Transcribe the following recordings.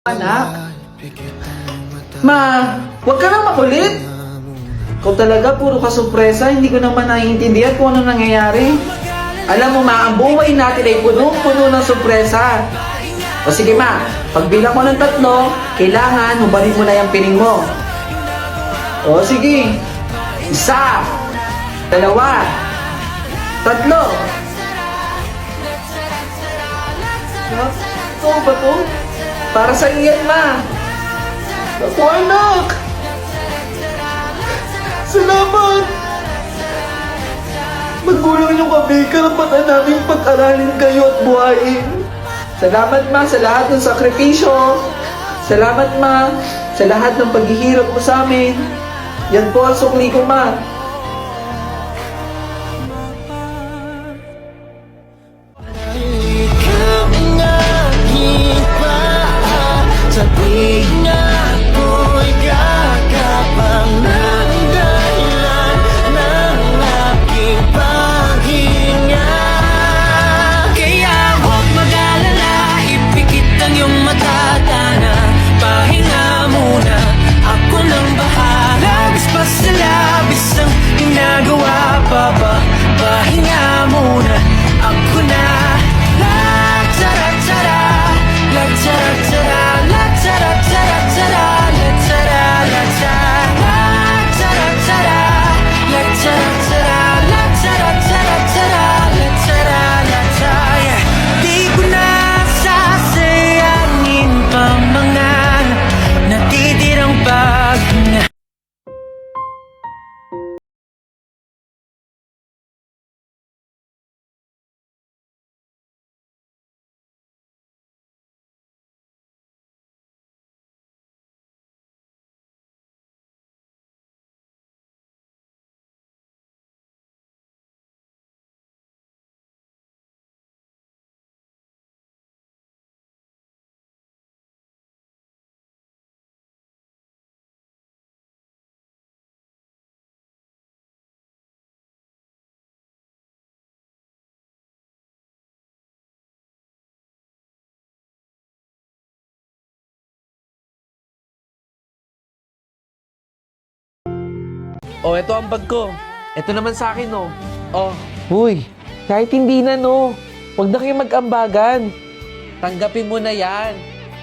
Anak? Ma, huwag ka na makulit. Kung talaga puro ka sorpresa, hindi ko naman naiintindihan kung ano nangyayari. Alam mo ma, ang buhay natin ay punong-puno ng sorpresa. O sige ma, pagbilang mo ng 3, kailangan hubarin mo na yung piling mo. O sige, 1, 2, 3. Ito ba to? Para sa iyan ma. Ako anak. Salamat! Magulang niyo kami, karapatan namin pag-aralin kayo at buhayin. Salamat ma sa lahat ng sakripisyo. Salamat ma sa lahat ng paghihirap mo sa amin. Yan po ang sukli ko ma. Oh, ito ang bag ko. Ito naman sa akin, no. Oh, Uy, kahit hindi na no. Huwag na kayo mag-ambagan. tanggapin mo na yan.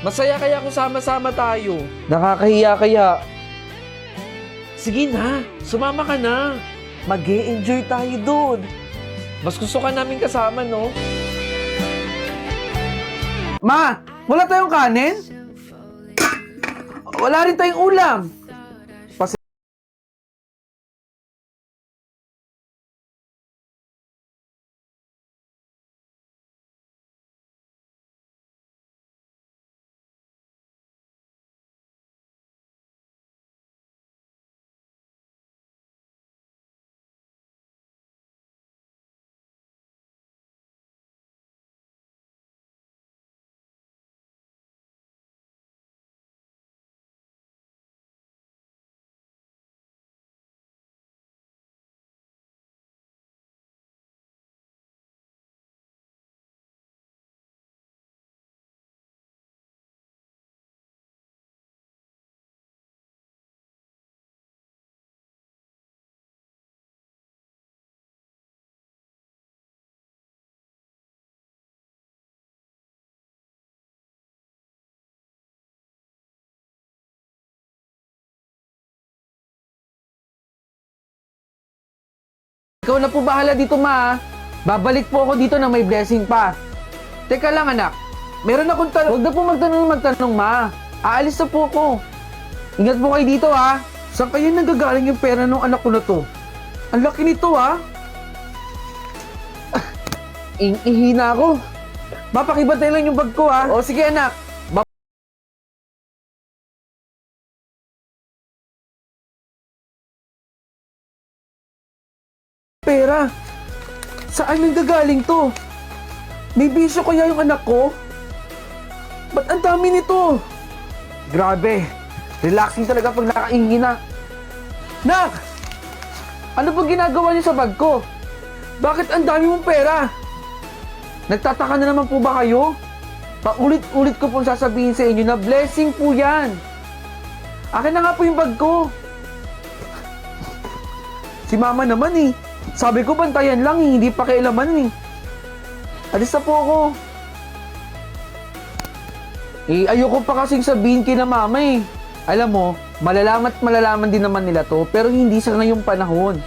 Masaya kaya kung sama-sama tayo. Nakakahiya kaya. Sige na, sumama ka na. Mag-e-enjoy tayo doon. Mas gusto ka namin kasama, no? Ma, wala tayong kanin? Wala rin tayong ulam. Ikaw na po bahala dito, ma. Babalik po ako dito na may blessing pa. Teka lang, anak. Meron akong tanong. Huwag na po magtanong, ma. Aalis na po ako. Ingat po kayo dito, ha. Saan kayo nanggagaling yung pera ng anak ko na to? Ang laki nito, ha. Ihina ako. Ma, pakibantay lang yung bag ko, ha. O, sige, anak. Pera. Saan nanggagaling to? May bisyo kaya yung anak ko? Ba't ang dami nito? Grabe. Relaxing talaga pag nakaingin na. Nak! Ano ba ginagawa niyo sa bag ko? Bakit ang dami mong pera? Nagtataka na naman po ba kayo? Paulit-ulit ko pong sasabihin sa inyo na blessing po yan. Akin na nga po yung bag ko. Si mama naman eh. Sabi ko bantayan lang eh, hindi pa kailaman eh. Alis na po ako. Eh, ayoko pa kasing sabihin kina mama eh. Alam mo, malalaman din naman nila to, pero hindi sa ngayong panahon.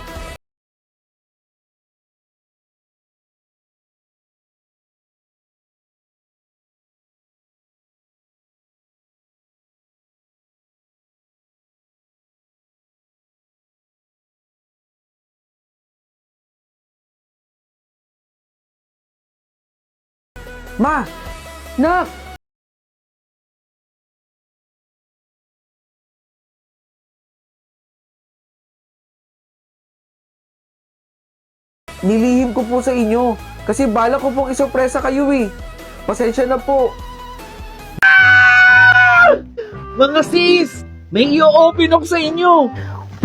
Ma! Nak! Nilihim ko po sa inyo kasi balak ko pong isurpresa kayo eh. Pasensya na po. Mga sis! May i-open ako sa inyo!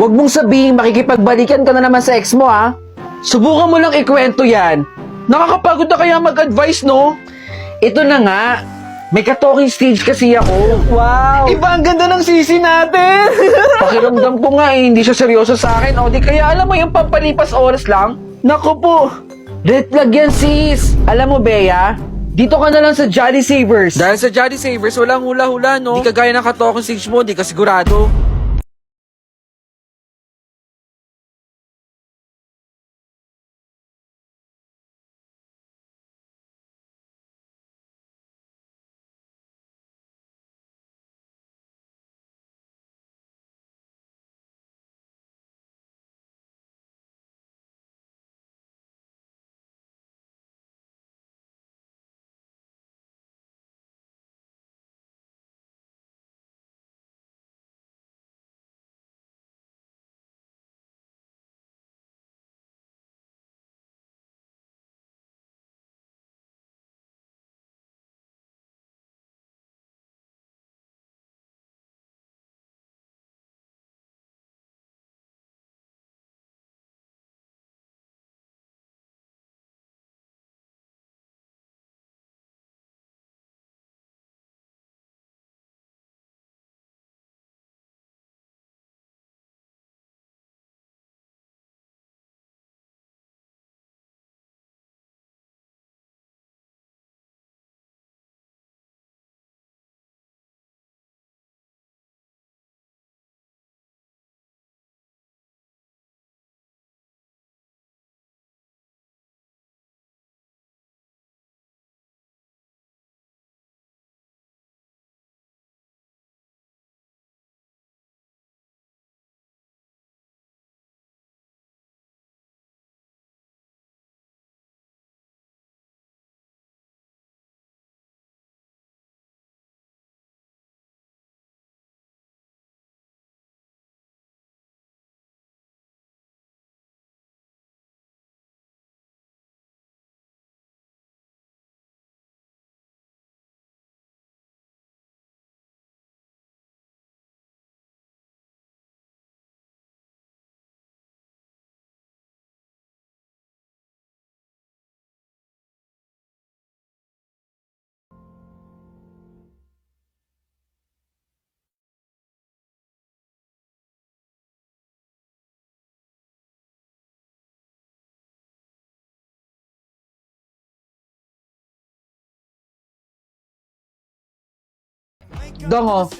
Huwag mong sabihin makikipagbalikan ka na naman sa ex mo ha. Subukan mo lang ikwento yan. Nakakapagod na kaya mag-advise no? Ito na nga. May ka-talking stage kasi ako. Wow! Iba ang ganda ng sisi natin! Pakiramdam ko nga eh, hindi siya seryoso sa akin. O di kaya alam mo yung pampalipas oras lang? Nako po! Red flag yan sis! Alam mo Bea, dito ka na lang sa Jolly Savers. Dahil sa Jolly Savers, walang hula-hula, no? Di kagaya ng ka-talking stage mo, di ka sigurado. Dongo,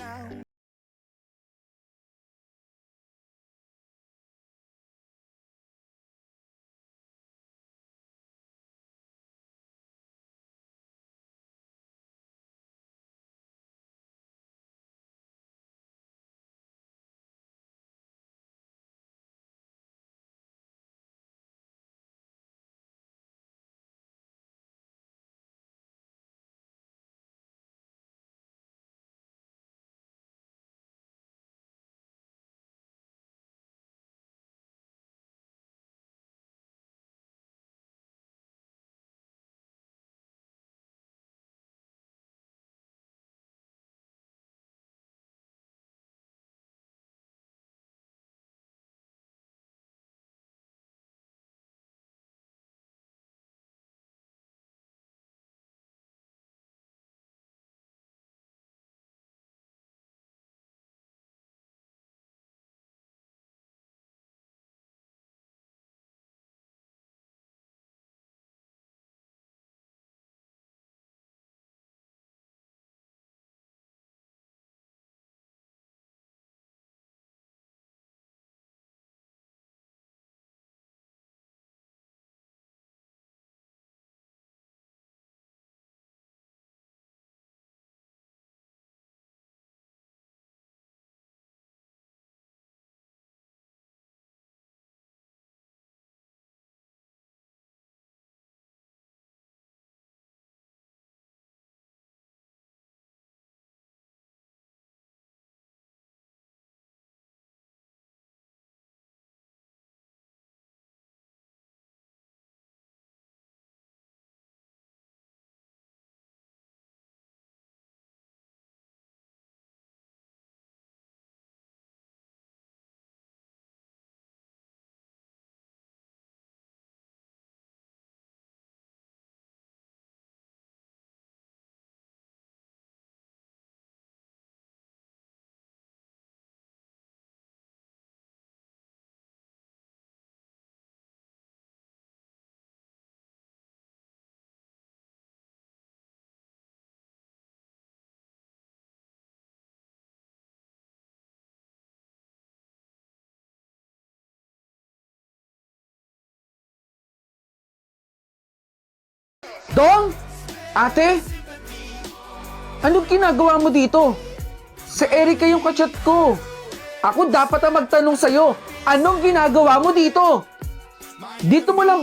Dong? Ate? Anong ginagawa mo dito? Si Erika yung kachat ko. Ako dapat ang magtanong sa'yo. Anong ginagawa mo dito? Dito mo lang